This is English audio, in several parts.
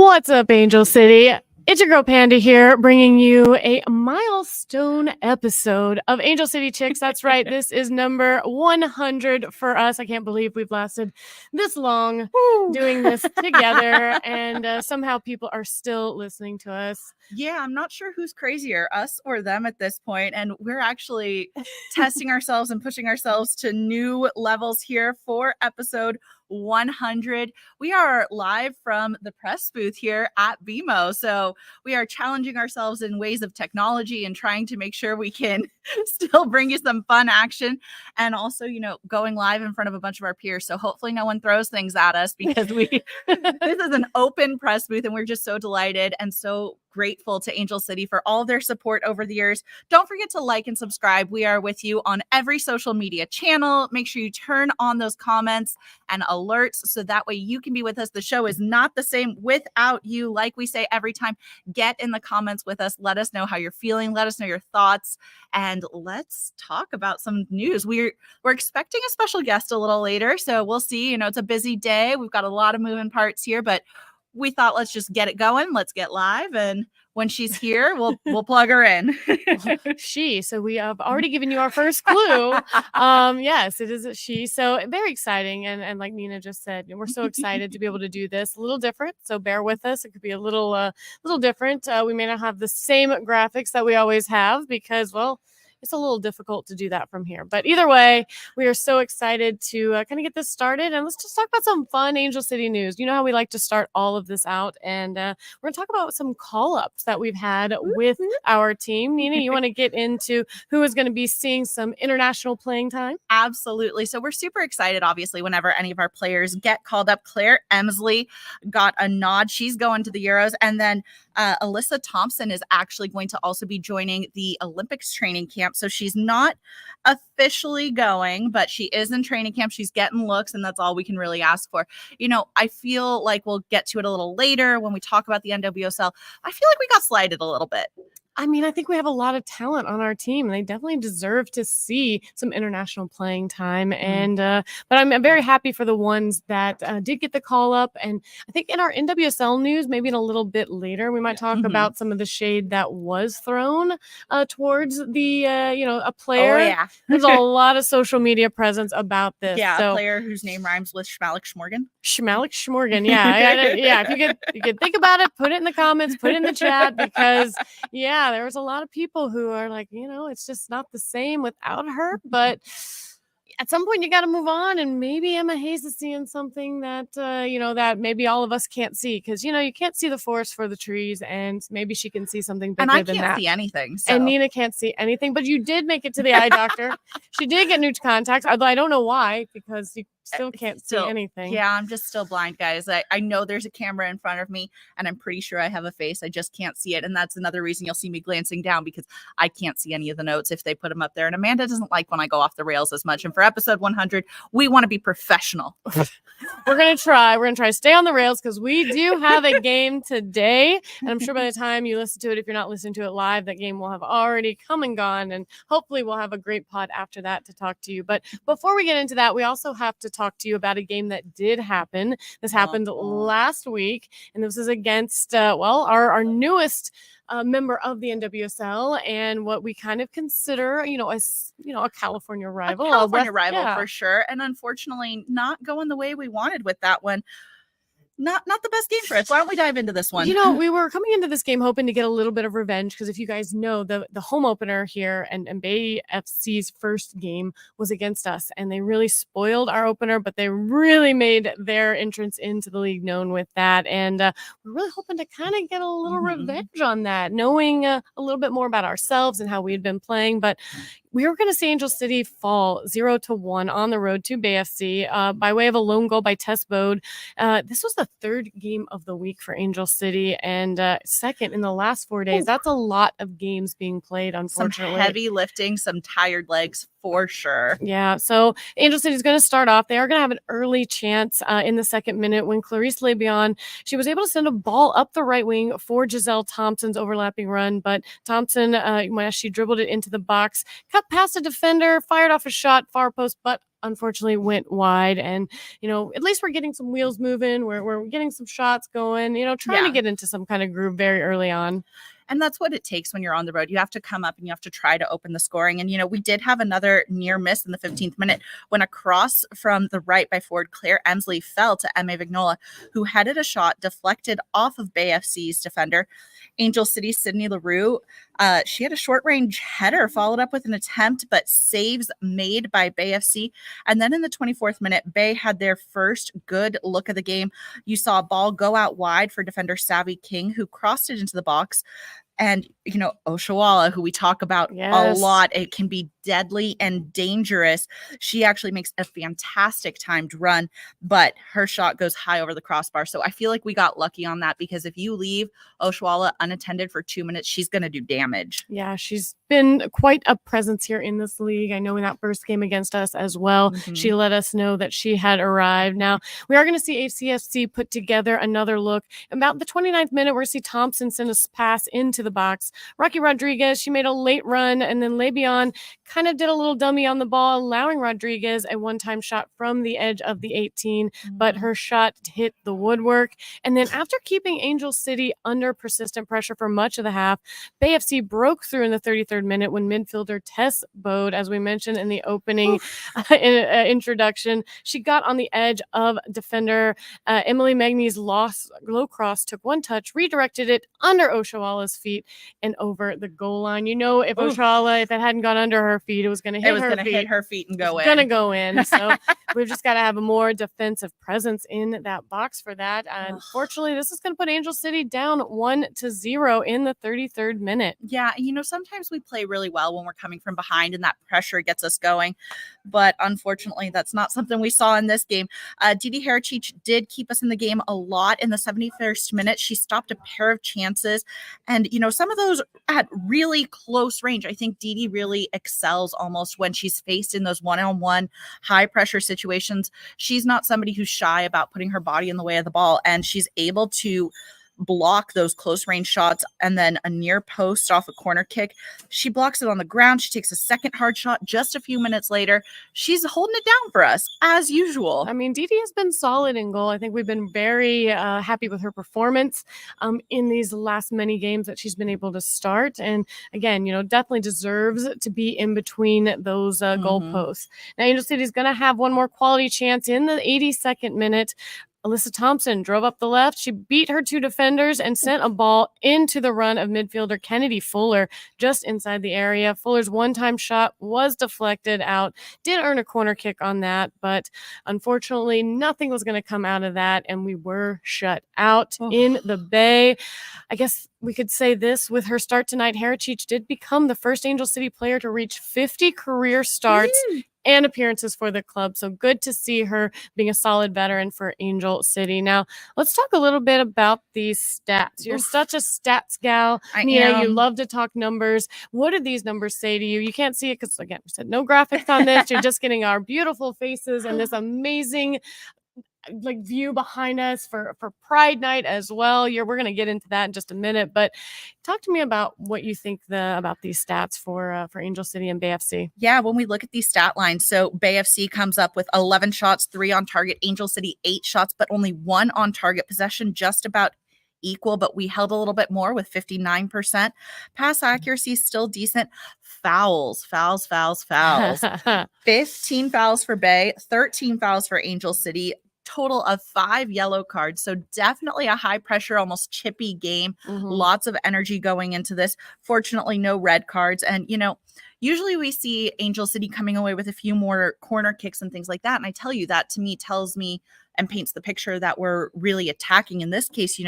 What's up, Angel City? It's your girl Panda here, bringing you a milestone episode of Angel City Chicks. That's right. This is number 100 for us. I can't believe we've lasted this long doing this together, and somehow people are still listening to us. Yeah, I'm not sure who's crazier, us or them at this point, and we're actually testing ourselves and pushing ourselves to new levels here for episode 100. We are live from the press booth here at BMO, so we are challenging ourselves in ways of technology and trying to make sure we can still bring you some fun action, and also, going live in front of a bunch of our peers. So hopefully no one throws things at us because this is an open press booth, and we're just so delighted and so grateful to Angel City for all their support over the years. Don't forget to like and subscribe. We are with you on every social media channel. Make sure you turn on those comments and alerts so that way you can be with us. The show is not the same without you. Like we say every time, get in the comments with us. Let us know how you're feeling. Let us know your thoughts, and let's talk about some news. We're expecting a special guest a little later, so we'll see. It's a busy day. We've got a lot of moving parts here, but we thought, let's just get it going. Let's get live. And when she's here, we'll plug her in. So we have already given you our first clue. Yes, it is a she. So very exciting. And like Nina just said, we're so excited to be able to do this. A little different. So bear with us. It could be a little different. We may not have the same graphics that we always have because, well, it's a little difficult to do that from here. But either way, we are so excited to kind of get this started. And let's just talk about some fun Angel City news. You know how we like to start all of this out. And we're going to talk about some call-ups that we've had with our team. Nina, you want to get into who is going to be seeing some international playing time? Absolutely. So we're super excited, obviously, whenever any of our players get called up. Claire Emsley got a nod. She's going to the Euros. And then Alyssa Thompson is actually going to also be joining the Olympics training camp. So she's not officially going, but she is in training camp. She's getting looks, and that's all we can really ask for. I feel like we'll get to it a little later when we talk about the NWSL. I feel like we got slighted a little bit. I mean, I think we have a lot of talent on our team, and they definitely deserve to see some international playing time. And but I'm very happy for the ones that did get the call up. And I think in our NWSL news, maybe in a little bit later, we might talk about some of the shade that was thrown towards the a player. Oh yeah, there's a lot of social media presence about this. Yeah, so, a player whose name rhymes with Schmalik Schmorgan. Schmalik Schmorgan, yeah. If you could think about it, put it in the comments, put it in the chat, because there was a lot of people who are like, it's just not the same without her. But at some point you got to move on, and maybe Emma Hayes is seeing something that that maybe all of us can't see, because you can't see the forest for the trees, and maybe she can see something bigger than that. And I can't see anything. So. And Nina can't see anything, but you did make it to the eye doctor. She did get new contacts, although I don't know why, because you still can't see anything. Yeah, I'm just still blind, guys. I know there's a camera in front of me, and I'm pretty sure I have a face. I just can't see it, and that's another reason you'll see me glancing down, because I can't see any of the notes if they put them up there. And Amanda doesn't like when I go off the rails as much. And for episode 100, we want to be professional. We're gonna try to stay on the rails, because we do have a game today, and I'm sure by the time you listen to it, if you're not listening to it live, that game will have already come and gone, and hopefully we'll have a great pod after that to talk to you. But before we get into that, we also have to talk to you about a game that did happen. This happened last week, and this is against our newest member of the NWSL, and what we kind of consider a California rival. For sure. And unfortunately not going the way we wanted with that one. Not the best game for us. Why don't we dive into this one? We were coming into this game hoping to get a little bit of revenge, because if you guys know, the home opener here and Bay FC's first game was against us, and they really spoiled our opener, but they really made their entrance into the league known with that. And we're really hoping to kind of get a little revenge on that, knowing a little bit more about ourselves and how we had been playing. But we were going to see Angel City fall 0-1 on the road to Bay FC by way of a lone goal by Tess Bode. This was the third game of the week for Angel City, and second in the last 4 days. That's a lot of games being played, unfortunately. Some heavy lifting, some tired legs for sure. Yeah, so Angel City is going to start off. They are going to have an early chance in the second minute when Clarice Lebion, she was able to send a ball up the right wing for Giselle Thompson's overlapping run, but Thompson, when she dribbled it into the box, cut past a defender, fired off a shot, far post, but unfortunately went wide. And, at least we're getting some wheels moving. We're getting some shots going, trying to get into some kind of groove very early on. And that's what it takes when you're on the road. You have to come up and you have to try to open the scoring. And, we did have another near miss in the 15th minute when a cross from the right by forward Claire Emsley fell to Emma Vignola, who headed a shot deflected off of Bay FC's defender. Angel City Sydney LaRue, she had a short range header followed up with an attempt, but saves made by Bay FC. And then in the 24th minute, Bay had their first good look of the game. You saw a ball go out wide for defender Savvy King, who crossed it into the box. And, Oshawa, who we talk about a lot, it can be deadly and dangerous. She actually makes a fantastic timed run, but her shot goes high over the crossbar. So I feel like we got lucky on that, because if you leave Oshawa unattended for 2 minutes, she's going to do damage. Yeah, she's been quite a presence here in this league. I know in that first game against us as well, she let us know that she had arrived. Now, we are going to see ACFC put together another look. About the 29th minute, we're going to see Thompson send a pass into the box. Rocky Rodriguez, she made a late run, and then Lebion kind of did a little dummy on the ball, allowing Rodriguez a one-time shot from the edge of the 18, but her shot hit the woodwork. And then after keeping Angel City under persistent pressure for much of the half, Bay FC broke through in the 33rd minute when midfielder Tess Bode, as we mentioned in the opening introduction, she got on the edge of defender Emily Magny's low cross, took one touch, redirected it under Oshawala's feet and over the goal line. If Oshawala, if it hadn't gone under her feet, it was going to hit her feet and go in. It's going to go in. So we've just got to have a more defensive presence in that box for that. Unfortunately, this is going to put Angel City down 1-0 in the 33rd minute. Yeah, sometimes we play really well when we're coming from behind and that pressure gets us going. But unfortunately, that's not something we saw in this game. Didi Herachich did keep us in the game a lot. In the 71st minute, she stopped a pair of chances. And, some of those at really close range. I think Didi really excels almost when she's faced in those one-on-one high pressure situations. She's not somebody who's shy about putting her body in the way of the ball, and she's able to block those close range shots. And then a near post off a corner kick, she blocks it on the ground. She takes a second hard shot just a few minutes later. She's holding it down for us as usual. I mean, Didi has been solid in goal. I think we've been very happy with her performance in these last many games that she's been able to start. And again, definitely deserves to be in between those goalposts. Now, Angel City is going to have one more quality chance in the 82nd minute. Alyssa Thompson drove up the left. She beat her two defenders and sent a ball into the run of midfielder Kennedy Fuller just inside the area. Fuller's one-time shot was deflected out. Did earn a corner kick on that, but unfortunately nothing was going to come out of that, and we were shut out in the Bay. I guess we could say this: with her start tonight, Herachich did become the first Angel City player to reach 50 career starts and appearances for the club. So good to see her being a solid veteran for Angel City. Now, let's talk a little bit about these stats. You're such a stats gal. Nina, you love to talk numbers. What do these numbers say to you? You can't see it because, again, we said no graphics on this. You're just getting our beautiful faces and this amazing view behind us for Pride Night as well. We're going to get into that in just a minute, but talk to me about what you think about these stats for Angel City and Bay FC. Yeah, when we look at these stat lines, so Bay FC comes up with 11 shots, 3 on target. Angel City 8 shots, but only 1 on target. Possession just about equal, but we held a little bit more with 59%. Pass accuracy still decent. Fouls. 15 fouls for Bay, 13 fouls for Angel City. Total of 5 yellow cards. So definitely a high pressure, almost chippy game. Lots of energy going into this. Fortunately, no red cards. And, usually we see Angel City coming away with a few more corner kicks and things like that. And I tell you, that to me tells me and paints the picture that we're really attacking. In this case,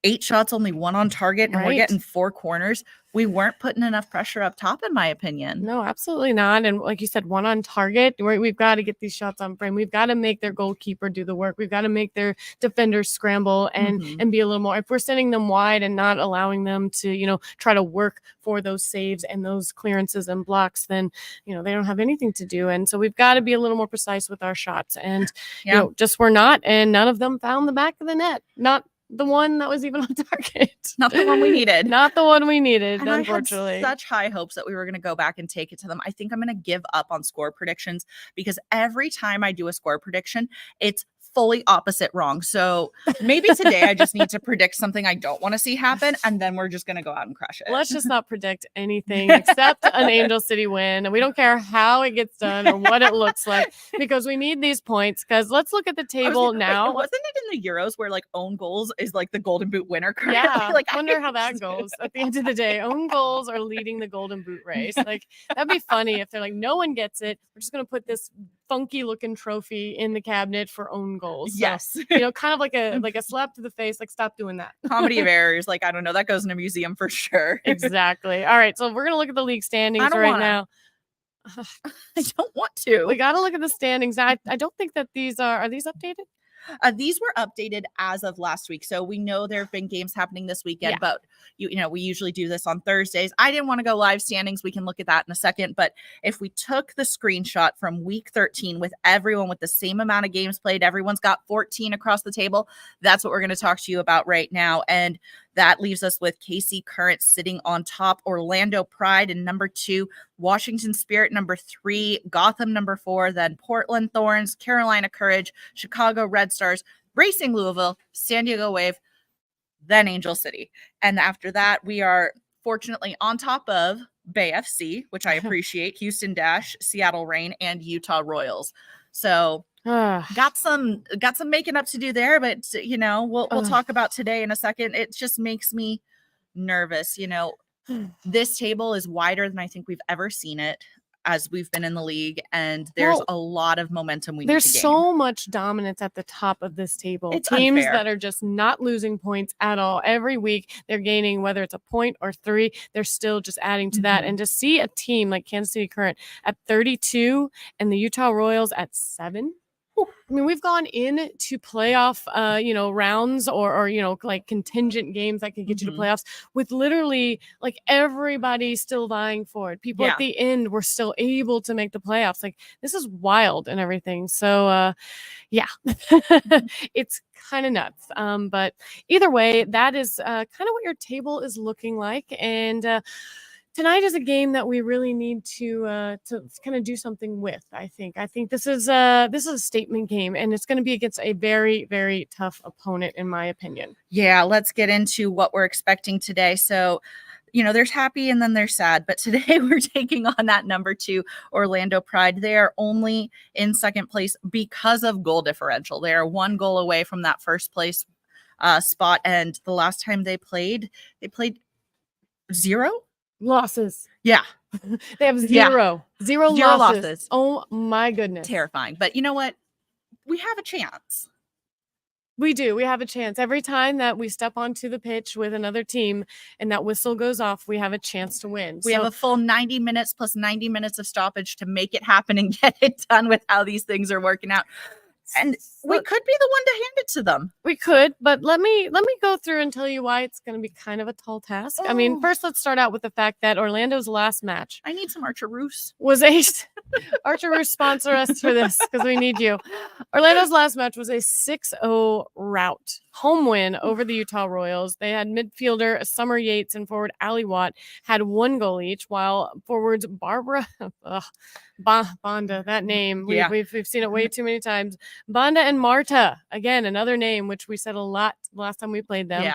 8 shots, only 1 on target, and we're getting 4 corners. We weren't putting enough pressure up top, in my opinion. No, absolutely not. And like you said, 1 on target. We've got to get these shots on frame. We've got to make their goalkeeper do the work. We've got to make their defenders scramble and be a little more. If we're sending them wide and not allowing them to, try to work for those saves and those clearances and blocks, then, they don't have anything to do. And so we've got to be a little more precise with our shots. And, just we're not. And none of them found the back of the net. Not the one that was even on target. Not the one we needed. Not the one we needed, And unfortunately. I had such high hopes that we were going to go back and take it to them. I think I'm going to give up on score predictions because every time I do a score prediction, it's fully opposite wrong. So maybe today I just need to predict something I don't want to see happen, and then we're just going to go out and crush it. Let's just not predict anything except an Angel City win. And we don't care how it gets done or what it looks like because we need these points. Because let's look at the table now. Wasn't it in the Euros where like own goals is like the Golden Boot winner currently? Yeah, Like, I wonder how that goes. At the end of the day, own goals are leading the Golden Boot race. Like that'd be funny if they're like, no one gets it. We're just gonna put this funky looking trophy in the cabinet for own goals. So, yes. Kind of like a slap to the face. Like stop doing that. Comedy of errors. Like I don't know. That goes in a museum for sure. Exactly. All right, so we're gonna look at the league standings right now. I don't want to. We got to look at the standings. I don't think that these are these updated? These were updated as of last week. So we know there have been games happening this weekend, but we usually do this on Thursdays. I didn't want to go live standings. We can look at that in a second. But if we took the screenshot from week 13 with everyone with the same amount of games played, everyone's got 14 across the table. That's what we're going to talk to you about right now. And that leaves us with KC Current sitting on top, Orlando Pride in number 2, Washington Spirit number 3, Gotham number 4, then Portland Thorns, Carolina Courage, Chicago Red Stars, Racing Louisville, San Diego Wave, then Angel City. And after that, we are fortunately on top of Bay FC, which I appreciate, Houston Dash, Seattle Reign, and Utah Royals. So got some making up to do there, but we'll talk about today in a second. It just makes me nervous. This table is wider than I think we've ever seen it as we've been in the league, and there's a lot of momentum we need to gain. There's so much dominance at the top of this table. It's teams unfair. That are just not losing points at all. Every week they're gaining, whether it's a point or 3, they're still just adding to that. And to see a team like Kansas City Current at 32 and the Utah Royals at 7. I mean, we've gone into playoff, rounds or like contingent games that could get you to playoffs with literally like everybody still vying for it. People at the end were still able to make the playoffs. Like this is wild and everything. So, it's kind of nuts. But either way, that is kind of what your table is looking like. And, tonight is a game that we really need to kind of do something with. I think this is a statement game, and it's going to be against a very, very tough opponent, in my opinion. Yeah, let's get into what we're expecting today. So, there's happy and then there's sad, but today we're taking on that number 2 Orlando Pride. They are only in second place because of goal differential. They are 1 goal away from that first place spot, and the last time they played 0 losses. Yeah. They have zero losses. Oh my goodness. Terrifying. But you know what? We have a chance. We do. We have a chance. Every time that we step onto the pitch with another team and that whistle goes off, we have a chance to win. We have a full 90 minutes plus 90 minutes of stoppage to make it happen and get it done with how these things are working out. And we could be the one to hand it to them. We could, but let me go through and tell you why it's going to be kind of a tall task. I mean, first let's start out with the fact that Orlando's last match. I need some Archer Roos. Was Archer Roos sponsor us for this because we need you. Orlando's last match was a 6-0 rout home win over the Utah Royals. They had midfielder Summer Yates and forward Ali Watt had 1 goal each, while forwards Barbara Banda, that name we've seen it way too many times. Banda and Marta, again another name which we said a lot last time we played them.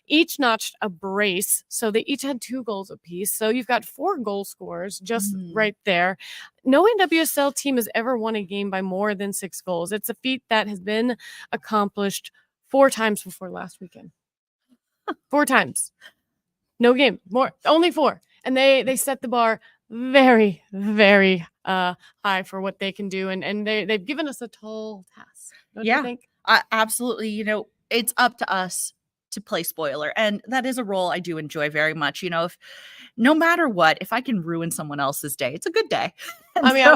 Each notched a brace, so they each had 2 goals apiece. So you've got 4 goal scorers just right there. No NWSL team has ever won a game by more than 6 goals. It's a feat that has been accomplished 4 times before last weekend. 4 times. No game. Only 4. And they set the bar very, very high for what they can do. And they've given us a tall task. Don't you think? Absolutely. It's up to us to play spoiler. And that is a role I do enjoy very much. If no matter what, if I can ruin someone else's day, it's a good day. I mean, I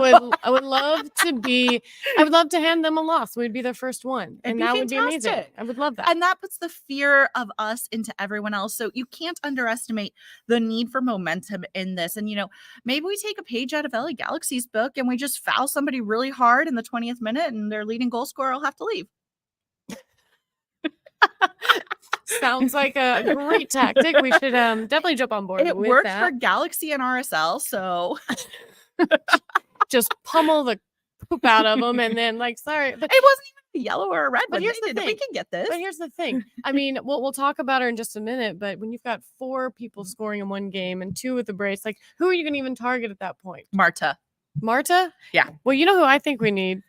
would love to hand them a loss. We'd be their first one. And that would be amazing. I would love that. And that puts the fear of us into everyone else. So you can't underestimate the need for momentum in this. And, maybe we take a page out of LA Galaxy's book and we just foul somebody really hard in the 20th minute and their leading goal scorer will have to leave. Sounds like a great tactic. We should definitely jump on board It with worked that. for Galaxy and RSL, so Just pummel the poop out of them, and then like, sorry, but it wasn't even a yellow or a red But one. here's They the did it. We thing. can get this. But here's the thing. I mean, we'll talk about her in just a minute. But when you've got 4 people scoring in one game and 2 with the brace, like, who are you going to even target at that point? Marta. Marta? Yeah. Well, you know who I think we need?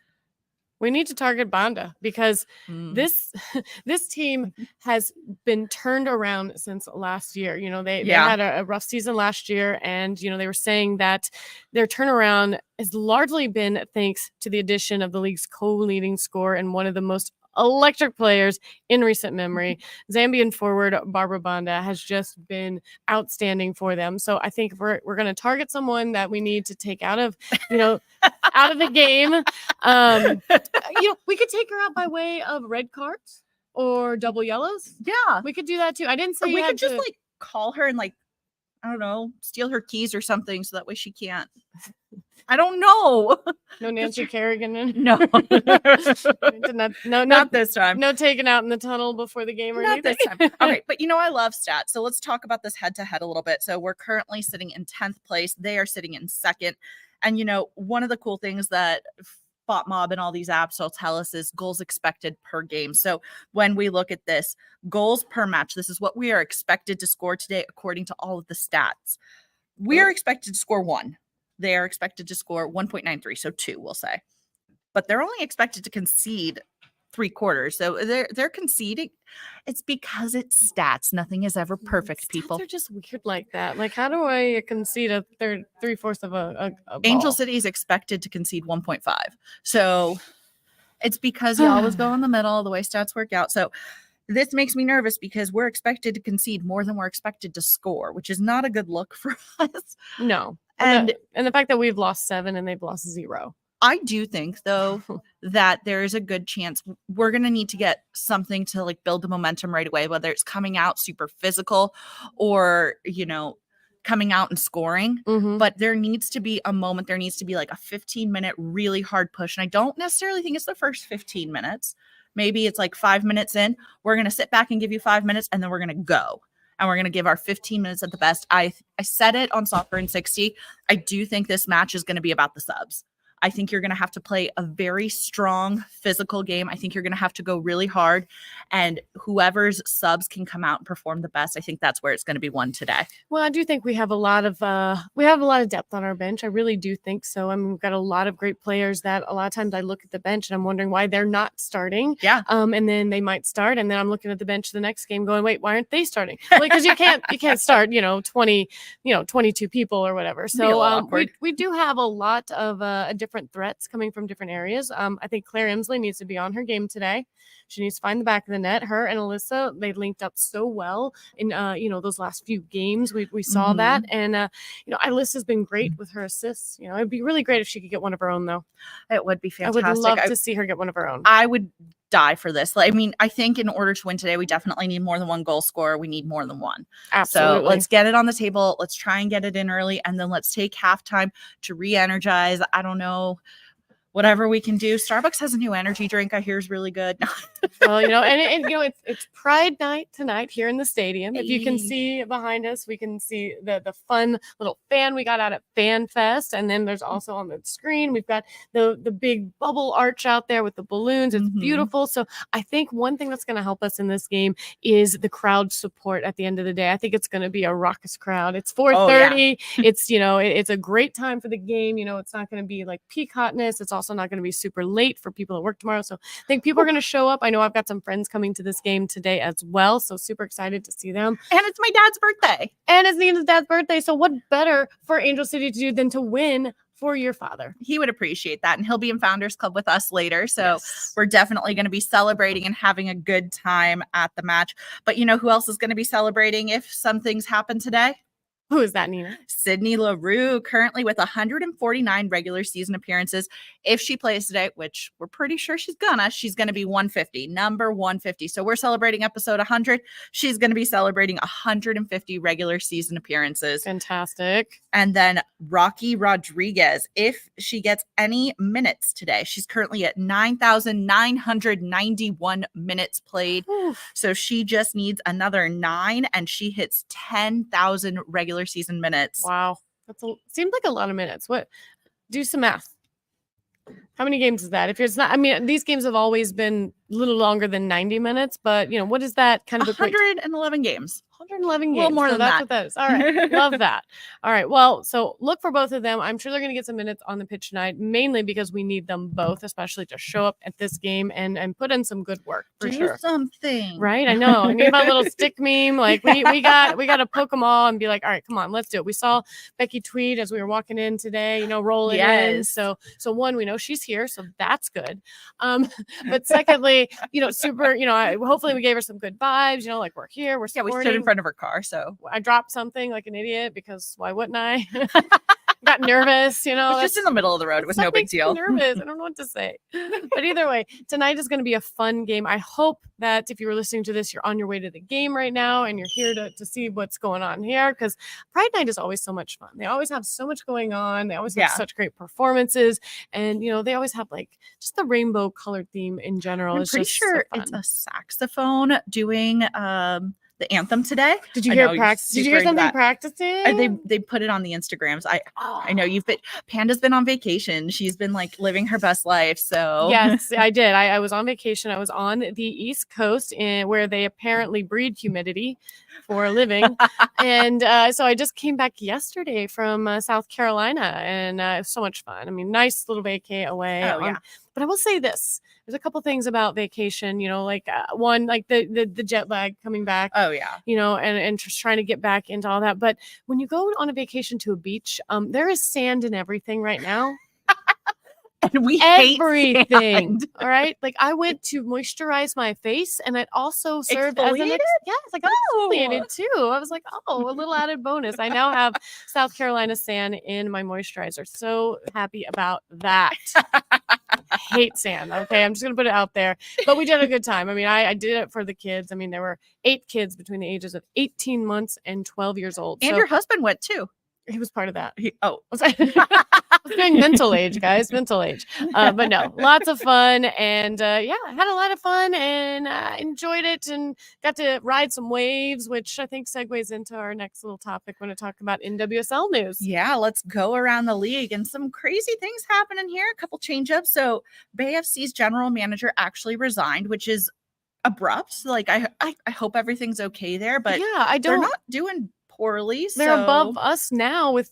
We need to target Banda, because Mm. this team has been turned around since last year. You know, they Yeah. had a rough season last year, and you know, they were saying that their turnaround has largely been thanks to the addition of the league's co-leading scorer and one of the most electric players in recent memory. Zambian forward Barbara Banda has just been outstanding for them. So I think we're going to target someone that we need to take out of, you know, out of the game. You know, we could take her out by way of red cards or double yellows. Yeah. We could do that too. I didn't say Or you we had could just to- like call her and like, I don't know, steal her keys or something so that way she can't. I don't know. no Nancy Kerrigan. No. no, Not this time. no taken out in the tunnel before the game or Not anything. this time. Okay, but you know, I love stats. So let's talk about this head to head a little bit. So we're currently sitting in 10th place. They are sitting in 2nd. And you know, one of the cool things that Bot Mob and all these apps will tell us is goals expected per game. So when we look at this, goals per match, this is what we are expected to score today according to all of the stats. We are expected to score 1. They are expected to score 1.93, so 2, we'll say. But they're only expected to concede 3 quarters. So they're conceding. It's because it's stats. Nothing is ever perfect, people. They're just weird like that. Like, how do I concede a third, 3/4 of a Angel ball? City is expected to concede 1.5. So it's because you always go in the middle, the way stats work out. So this makes me nervous because we're expected to concede more than we're expected to score, which is not a good look for us. No. And And the fact that we've lost 7 and they've lost 0. I do think, though, that there is a good chance we're going to need to get something to like build the momentum right away, whether it's coming out super physical or, you know, coming out and scoring. Mhm. But there needs to be a moment. There needs to be like a 15-minute really hard push. And I don't necessarily think it's the first 15 minutes. Maybe it's like 5 minutes in. We're going to sit back and give you 5 minutes, and then we're going to go. And we're going to give our 15 minutes at the best. I said it on Soccer in 60. I do think this match is going to be about the subs. I think you're going to have to play a very strong physical game. I think you're going to have to go really hard, and whoever's subs can come out and perform the best. I think that's where it's going to be won today. Well, I do think we have a lot of depth on our bench. I really do think so. I mean, we've got a lot of great players that a lot of times I look at the bench and I'm wondering why they're not starting. Yeah. And then they might start, and then I'm looking at the bench the next game going, wait, why aren't they starting? Because you can't start, 22 people or whatever. It'd be a little So awkward. we do have a lot of different threats coming from different areas. I think Claire Emsley needs to be on her game today. She needs to find the back of the net. Her and Alyssa, they linked up so well in those last few games. We saw that, and Alyssa's been great with her assists. It'd be really great if she could get one of her own, though. It would be I fantastic. would love to see her get one of her own. I would die for this. I mean, I think in order to win today, we definitely need more than one goal scorer. We need more than one. Absolutely. So let's get it on the table. Let's try and get it in early, and then let's take halftime to re-energize. I don't know. Whatever we can do. Starbucks has a new energy drink I hear is really good. Well, it's Pride Night tonight here in the stadium. If you can see behind us, we can see the fun little fan we got out at Fan Fest, and then there's also on the screen we've got the big bubble arch out there with the balloons. It's beautiful. So I think one thing that's going to help us in this game is the crowd support at the end of the day. I think it's going to be a raucous crowd. It's 4:30. It's it's a great time for the game. It's not going to be like peak hotness. It's also not going to be super late for people that work tomorrow. So I think people are going to show up. I know I've got some friends coming to this game today as well. So super excited to see them. And it's my dad's birthday. And it's Nina's dad's birthday. So what better for Angel City to do than to win for your father? He would appreciate that. And he'll be in Founders Club with us later. So Yes. we're definitely going to be celebrating and having a good time at the match. But you know who else is going to be celebrating if some things happen today? Who is that, Nina? Sydney LaRue, currently with 149 regular season appearances. If she plays today, which we're pretty sure she's going to be 150, number 150. So we're celebrating episode 100. She's going to be celebrating 150 regular season appearances. Fantastic. And then Rocky Rodriguez, if she gets any minutes today, she's currently at 9,991 minutes played. Oof. So she just needs another 9 and she hits 10,000 regular season minutes. Wow. Seems like a lot of minutes. Do some math. How many games is that? If it's not, I mean, these games have always been a little longer than 90 minutes, but what is that kind of 111 games. 111 games. A little more than that's that. What that is. All right. Love that. All right. Well, so look for both of them. I'm sure they're going to get some minutes on the pitch tonight, mainly because we need them both, especially to show up at this game and put in some good work for Do sure. something. Right. I know. I need my little stick meme. Like we got to poke them all and be like, all right, come on, let's do it. We saw Becky tweet as we were walking in today, rolling in. Yes. So one, we know she's here. So that's good. But secondly, super, hopefully we gave her some good vibes, like we're here, we're Yeah, supporting. we stood in front of her car, so I dropped something like an idiot because why wouldn't I? Got nervous, it was just in the middle of the road. It was no big deal. Nervous. I don't know what to say. But either way, tonight is going to be a fun game. I hope that if you were listening to this, you're on your way to the game right now and you're here to see what's going on here, because Pride Night is always so much fun. They always have so much going on. They always have such great performances, and they always have like just the rainbow colored theme in general. I'm pretty sure it's a saxophone doing the anthem today. Did you hear practice? Did you hear something practicing? They put it on the Instagrams. I know Panda's been on vacation. She's been like living her best life. So yes, I did. I was on vacation. I was on the East Coast where they apparently breed humidity for a living. And so I just came back yesterday from South Carolina, and it was so much fun. I mean, nice little vacay away. Oh, yeah. But I will say this. There's a couple things about vacation, like one, like the jet lag coming back. Oh, yeah. And just trying to get back into all that. But when you go on a vacation to a beach, there is sand in everything right now. And we everything. Hate sand. All right. Like I went to moisturize my face, and it also served as an exfoliated too. I was like, a little added bonus. I now have South Carolina sand in my moisturizer. So happy about that. I hate sand. Okay. I'm just going to put it out there, but we did a good time. I mean, I did it for the kids. I mean, there were 8 kids between the ages of 18 months and 12 years old. And your husband went too. He was part of that. I was doing mental age, guys, mental age. But no, lots of fun. And I had a lot of fun and enjoyed it and got to ride some waves, which I think segues into our next little topic when I talk about NWSL news. Yeah, let's go around the league and some crazy things happening here. A couple change-ups. So Bay FC's general manager actually resigned, which is abrupt. Like I hope everything's okay there, but they're not doing poorly. They're above us now with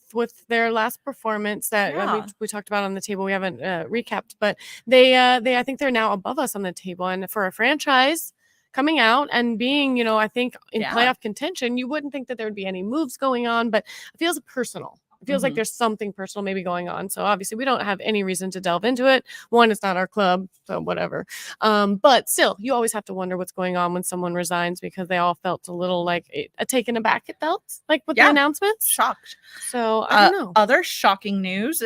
their last performance that we talked about on the table. We haven't recapped, but they I think they're now above us on the table. And for a franchise coming out and being, I think in playoff contention, you wouldn't think that there would be any moves going on, but it feels personal. It feels like there's something personal maybe going on. So obviously we don't have any reason to delve into it. One, it's not our club, so whatever. But still, you always have to wonder what's going on when someone resigns, because they all felt a little like taken aback. It felt like with the announcements. Shocked. So I don't know. Other shocking news,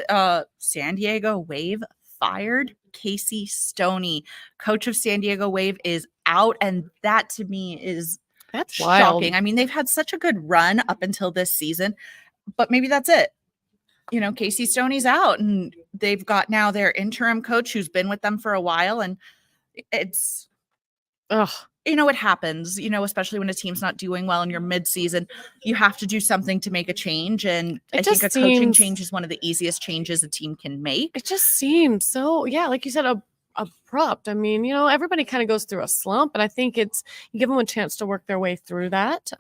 San Diego Wave fired Casey Stoney. Coach of San Diego Wave is out. And that to me is shocking. Wild. I mean, they've had such a good run up until this season. But maybe that's it. Casey Stoney's out, and they've got now their interim coach who's been with them for a while. And it's, it happens, especially when a team's not doing well in your midseason, you have to do something to make a change. And I think a coaching change is one of the easiest changes a team can make. It just seems so, like you said, abrupt. I mean, everybody kind of goes through a slump, but I think you give them a chance to work their way through that.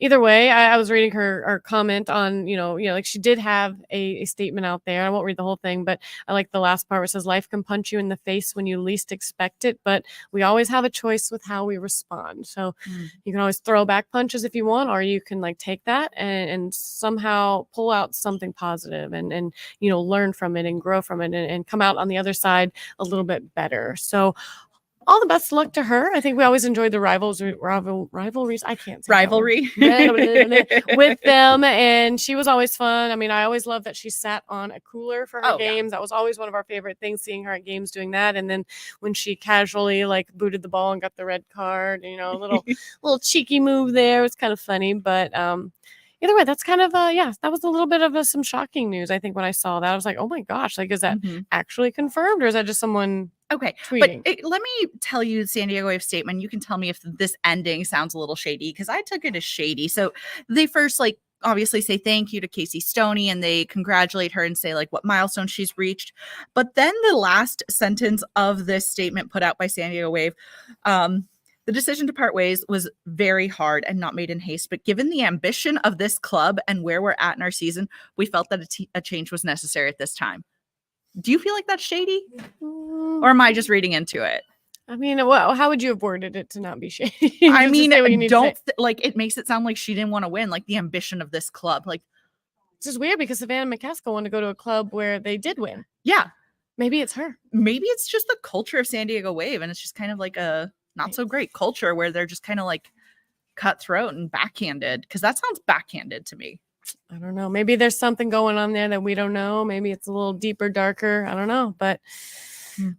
Either way, I was reading her comment on, like she did have a statement out there. I won't read the whole thing, but I like the last part where it says life can punch you in the face when you least expect it, but we always have a choice with how we respond. So you can always throw back punches if you want, or you can like take that and somehow pull out something positive and learn from it and grow from it and come out on the other side a little bit better. So all the best luck to her. I think we always enjoyed the rivalries. I can't say that word. Rivalry. With them, and she was always fun. I mean, I always loved that she sat on a cooler for her Oh, yeah. games. That was always one of our favorite things, seeing her at games doing that. And then when she casually like booted the ball and got the red card, you know, a little cheeky move there. It was kind of funny, but either way, that's kind of that was a little bit of some shocking news. I think when I saw that, I was like, oh my gosh, like, is that Mhm. actually confirmed, or is that just someone Okay, tweeting? but let me tell you San Diego Wave statement. You can tell me if this ending sounds a little shady because I took it as shady. So they first like obviously say thank you to Casey Stoney and they congratulate her and say like what milestone she's reached. But then the last sentence of this statement put out by San Diego Wave, the decision to part ways was very hard and not made in haste. But given the ambition of this club and where we're at in our season, we felt that a change was necessary at this time. Do you feel like that's shady? Or am I just reading into it? I mean, well, how would you have worded it to not be shady? I Just mean, say what you need to say. like it makes it sound like she didn't want to win, like the ambition of this club. Like, It's just weird because Savannah McCaskill wanted to go to a club where they did win. yeah, Maybe it's her. maybe it's just the culture of San Diego Wave, and it's just kind of like a not so great culture where they're just kind of like cutthroat and backhanded. Because that sounds backhanded to me. I don't know. Maybe there's something going on there that we don't know. Maybe it's a little deeper, darker. I don't know. But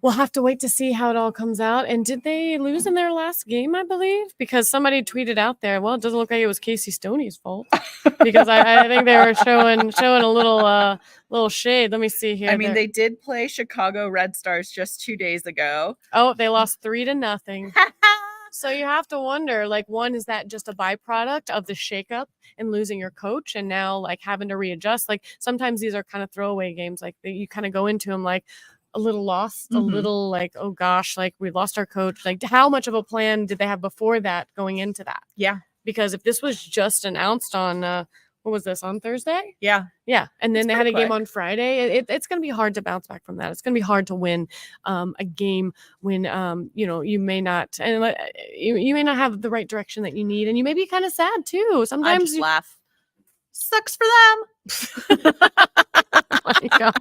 we'll have to wait to see how it all comes out. And did they lose in their last game, I believe? Because somebody tweeted out there, well, it doesn't look like it was Casey Stoney's fault. Because I think they were showing a little shade. Let me see here. I mean, they did play Chicago Red Stars just 2 days ago. Oh, they lost 3-0. So you have to wonder, like, one, is that just a byproduct of the shakeup and losing your coach and now like having to readjust? Like sometimes these are kind of throwaway games, like you kind of go into them like a little lost, a little like, oh gosh, like we lost our coach. Like how much of a plan did they have before that going into that? Yeah. Because if this was just announced on what was this, on Thursday? Yeah. Yeah. And then It's they had a pretty game quick. on Friday. It's going to be hard to bounce back from that. It's going to be hard to win a game when, you may not, and you may not have the right direction that you need. And you may be kind of sad too. I Sometimes just laugh. Sucks for them. Oh my God.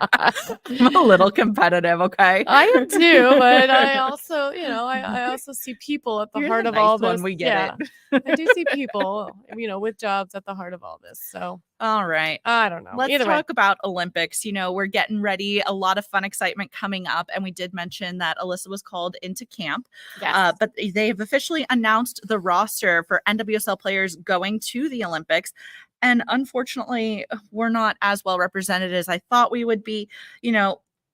I'm a little competitive, okay? I am too, but I also, I also see people at the You're heart the of all nice one, this. we get it. I do see people, with jobs at the heart of all this. So All right. I don't know. Let's Either way. talk about Olympics. We're getting ready. A lot of fun excitement coming up. And we did mention that Alyssa was called into camp. Yes. But they have officially announced the roster for NWSL players going to the Olympics. And unfortunately, we're not as well represented as I thought we would be.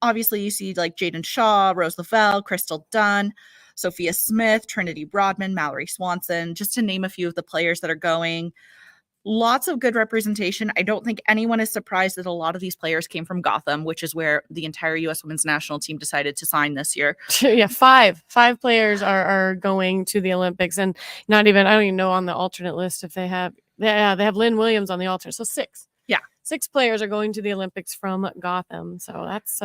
Obviously, you see like Jaden Shaw, Rose Lavelle, Crystal Dunn, Sophia Smith, Trinity Broadman, Mallory Swanson, just to name a few of the players that are going. Lots of good representation. I don't think anyone is surprised that a lot of these players came from Gotham, which is where the entire U.S. women's national team decided to sign this year. Yeah, five players are going to the Olympics, and I don't even know on the alternate list if they have. Yeah, they have Lynn Williams on the alternate, so 6. Yeah, 6 players are going to the Olympics from Gotham. So that's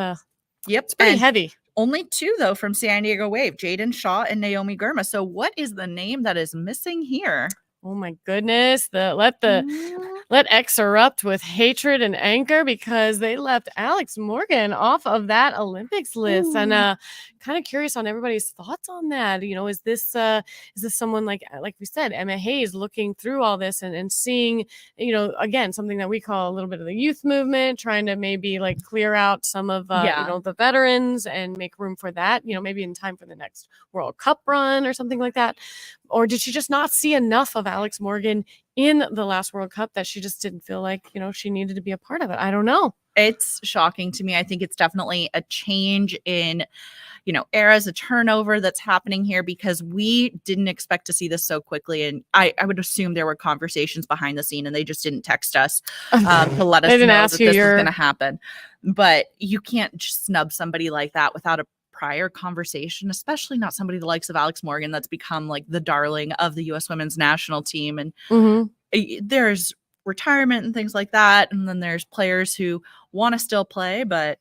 yep, it's pretty heavy. Only 2 though from San Diego Wave, Jaden Shaw and Naomi Gurma. So what is the name that is missing here? Oh my goodness! Let X erupt with hatred and anger because they left Alex Morgan off of that Olympics list. Ooh. And kind of curious on everybody's thoughts on that. Is this someone like we said, Emma Hayes, looking through all this and seeing, again, something that we call a little bit of the youth movement, trying to maybe like clear out some of the veterans and make room for that, maybe in time for the next World Cup run or something like that. Or did she just not see enough of Alex Morgan in the last World Cup that she just didn't feel like, she needed to be a part of it? I don't know. It's shocking to me. I think it's definitely a change in, eras, a turnover that's happening here because we didn't expect to see this so quickly. And I would assume there were conversations behind the scene and they just didn't text us to let us know that this was going to happen. But you can't just snub somebody like that without a prior conversation, especially not somebody the likes of Alex Morgan that's become like the darling of the U.S. women's national team. And there's retirement and things like that. And then there's players who want to still play, but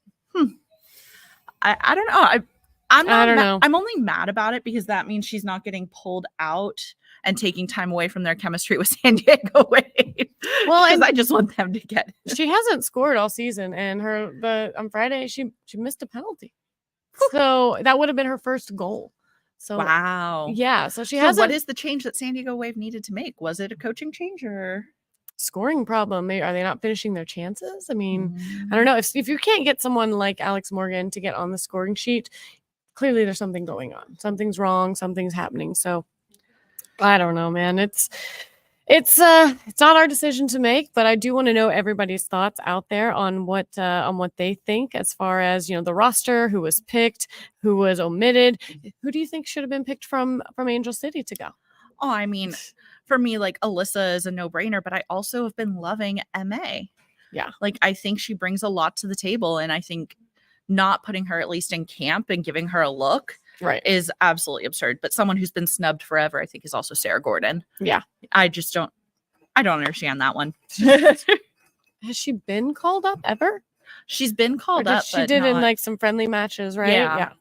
I don't know. I don't know. I'm only mad about it because that means she's not getting pulled out and taking time away from their chemistry with San Diego Wave. Well, because I just want them to get it. She hasn't scored all season, and on Friday she missed a penalty. So that would have been her first goal. So Wow. yeah, so she So has what a is the change that San Diego Wave needed to make? Was it a coaching change or? scoring problem. Are they not finishing their chances? I mean, I Mm. don't know. If you can't get someone like Alex Morgan to get on the scoring sheet, clearly there's something going on. Something's wrong. Something's happening. So I don't know, man. It's not our decision to make, but I do want to know everybody's thoughts out there on what they think as far as, you know, the roster, who was picked, who was omitted. Who do you think should have been picked from Angel City to go? Oh, I mean, for me, like Alyssa is a no-brainer, but I also have been loving MA. Yeah. Like I think she brings a lot to the table, and I think not putting her at least in camp and giving her a look Right. is absolutely absurd. But someone who's been snubbed forever, I think, is also Sarah Gordon. Yeah. I don't understand that one. Has she been called up ever? She's been called up. She but did in not- like some friendly matches, right? Yeah.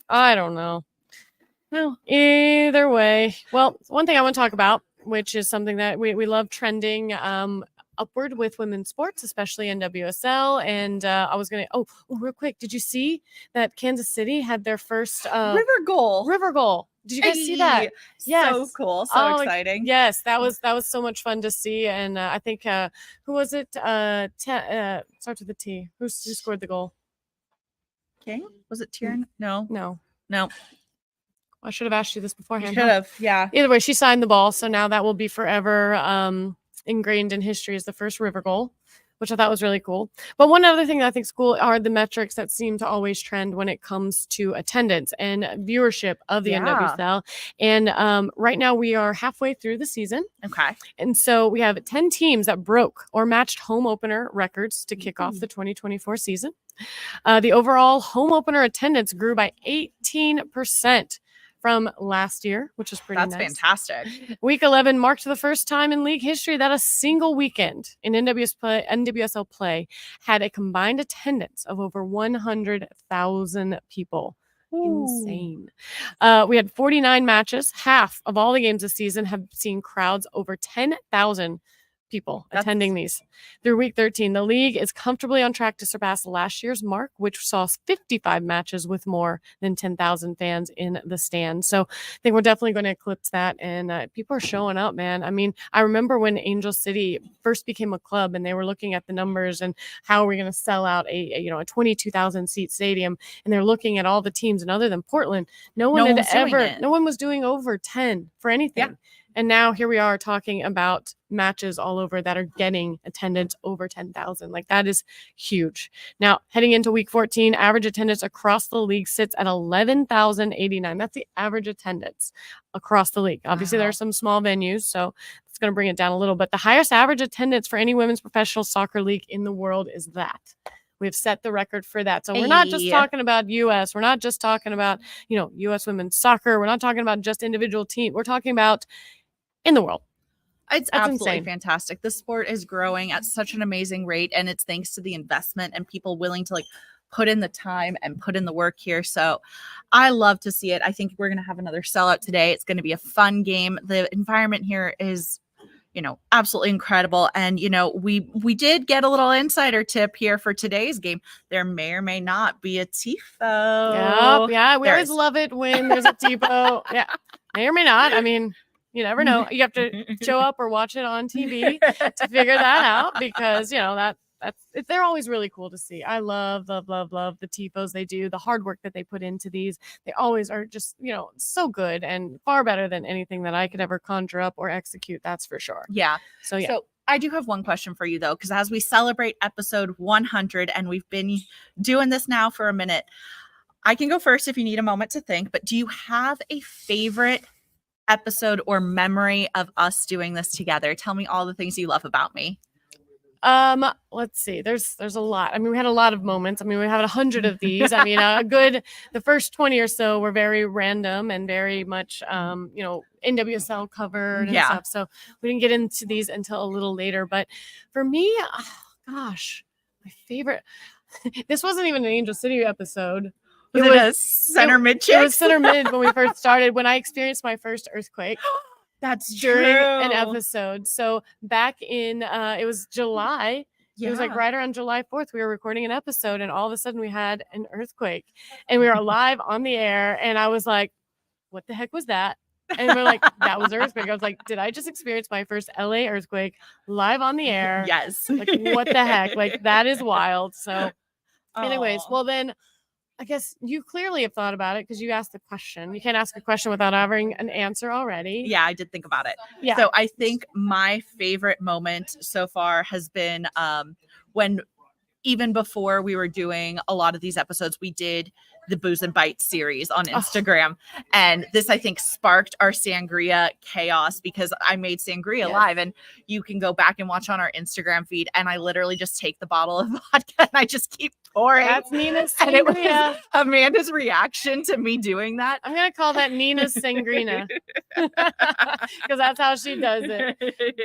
I don't know. Well, Either way. Well, one thing I want to talk about, which is something that we love trending upward with women's sports, especially in WSL. And I was going to, real quick, did you see that Kansas City had their first River goal. Did you guys see that? Hey, Yes. So cool. So exciting. Yes, that was so much fun to see. And I think who was it? Starts with a T. Who scored the goal? King? Was it Tieran? No. No. I should have asked you this beforehand. Should have. Yeah. Either way, she signed the ball, so now that will be forever ingrained in history as the first River goal, which I thought was really cool. But one other thing that I think is cool are the metrics that seem to always trend when it comes to attendance and viewership of the NWSL. And right now we are halfway through the season. Okay. And so we have 10 teams that broke or matched home opener records to kick off the 2024 season. The overall home opener attendance grew by 18% from last year, which is pretty nice. That's fantastic. Week 11 marked the first time in league history that a single weekend in NWSL play had a combined attendance of over 100,000 people. Insane. We had 49 matches. Half of all the games this season have seen crowds over 10,000 people attending these. Through week 13, the league is comfortably on track to surpass last year's mark, which saw 55 matches with more than 10,000 fans in the stands. So I think we're definitely going to eclipse that. And people are showing up, man. I mean, I remember when Angel City first became a club and they were looking at the numbers and how are we going to sell out a 22,000 seat stadium. And they're looking at all the teams. And other than Portland, no one was doing over 10 for anything. Yeah. And now here we are talking about matches all over that are getting attendance over 10,000. Like that is huge. Now, heading into week 14, average attendance across the league sits at 11,089. That's the average attendance across the league. Obviously, there are some small venues, so it's going to bring it down a little, but the highest average attendance for any women's professional soccer league in the world is that. We've set the record for that. So we're not just talking about U.S. We're not just talking about, U.S. women's soccer. We're not talking about just individual team. We're talking about in the world. It's That's absolutely insane. fantastic. The sport is growing at such an amazing rate, and it's thanks to the investment and people willing to put in the time and put in the work here. So I love to see it. I think we're going to have another sellout today. It's going to be a fun game. The environment here is, absolutely incredible. And, we did get a little insider tip here for today's game. There may or may not be a TIFO. Yep, yeah, we always love it when there's a TIFO. Yeah, may or may not. I mean, you never know. You have to show up or watch it on TV to figure that out because, they're always really cool to see. I love the TIFOs they do, the hard work that they put into these. They always are just, so good and far better than anything that I could ever conjure up or execute. That's for sure. Yeah. So, yeah. So I do have one question for you, though, because as we celebrate episode 100, and we've been doing this now for a minute, I can go first if you need a moment to think, but do you have a favorite episode or memory of us doing this together? Tell me all the things you love about me. Let's see. There's a lot. I mean, we had a lot of moments. I mean, we had 100 of these. I mean, the first 20 or so were very random and very much, NWSL covered and stuff. So we didn't get into these until a little later. But for me, my favorite, this wasn't even an Angel City episode. Was it a center mid chick? It was center mid when we first started, when I experienced my first earthquake. That's during true. an episode. So back in, it was July. Yeah. It was right around July 4th. We were recording an episode and all of a sudden we had an earthquake and we were live on the air. And I was like, what the heck was that? And we're like, that was an earthquake. I was like, did I just experience my first LA earthquake live on the air? Yes. Like, what the heck? Like, that is wild. So anyways, Aw. well then I guess you clearly have thought about it because you asked the question. You can't ask a question without having an answer already. Yeah, I did think about it. Yeah. So I think my favorite moment so far has been when, even before we were doing a lot of these episodes, we did the Booze and Bites series on Instagram. And this, I think, sparked our sangria chaos because I made sangria live, and you can go back and watch on our Instagram feed. And I literally just take the bottle of vodka and I just keep pouring. That's Nina's And it was sangria. Amanda's reaction to me doing that. I'm going to call that Nina's sangrina because that's how she does it.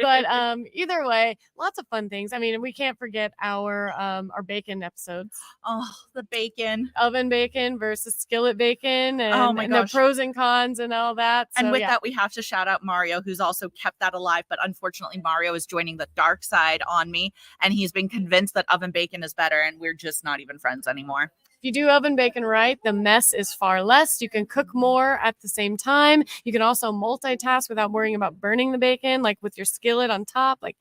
But either way, lots of fun things. I mean, we can't forget our bacon episodes. Oh, the bacon. Oven bacon versus skillet bacon, and, Oh my and gosh. the pros and cons and all that. So, And with that, we have to shout out Mario, who's also kept that alive. But unfortunately, Mario is joining the dark side on me, and he's been convinced that oven bacon is better, and we're just not even friends anymore. if you do oven bacon right, the mess is far less. You can cook more at the same time. You can also multitask without worrying about burning the bacon, like with your skillet on top. Like,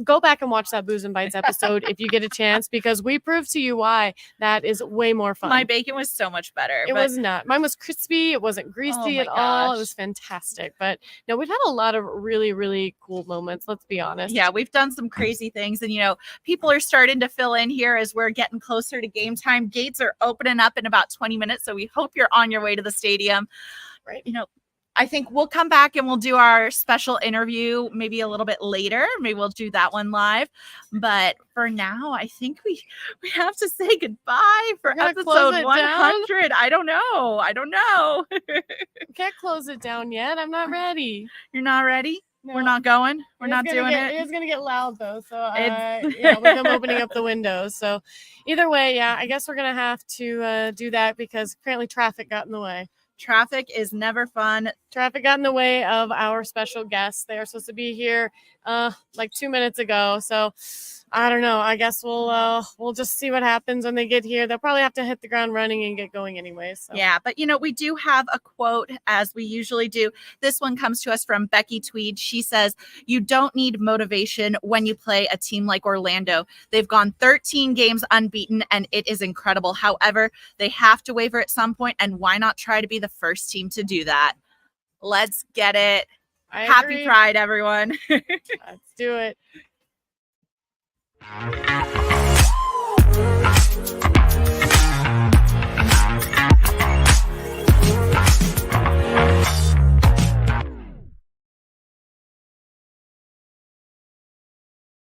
go back and watch that Booze and Bites episode if you get a chance, because we proved to you why that is way more fun. My bacon was so much better. It was not. Mine was crispy. It wasn't greasy at all. It was fantastic. But no, we've had a lot of really, really cool moments. Let's be honest. Yeah, we've done some crazy things. And, people are starting to fill in here as we're getting closer to game time. Gates are opening up in about 20 minutes. So we hope you're on your way to the stadium. Right. I think we'll come back and we'll do our special interview maybe a little bit later. Maybe we'll do that one live. But for now, I think we have to say goodbye for episode 100. I don't know. We can't close it down yet. I'm not ready. You're not ready? No. We're not going? We're not doing it? It's going to get loud, though. So, with them opening up the windows. So, either way, yeah, I guess we're going to have to do that because apparently traffic got in the way. Traffic is never fun. Traffic got in the way of our special guests. They are supposed to be here like 2 minutes ago. So I don't know. I guess we'll just see what happens when they get here. They'll probably have to hit the ground running and get going anyway. So. Yeah, but we do have a quote as we usually do. This one comes to us from Becky Tweed. She says, "You don't need motivation when you play a team like Orlando. They've gone 13 games unbeaten and it is incredible. However, they have to waver at some point, and why not try to be the first team to do that?" Let's get it. Happy Pride, everyone. Let's do it.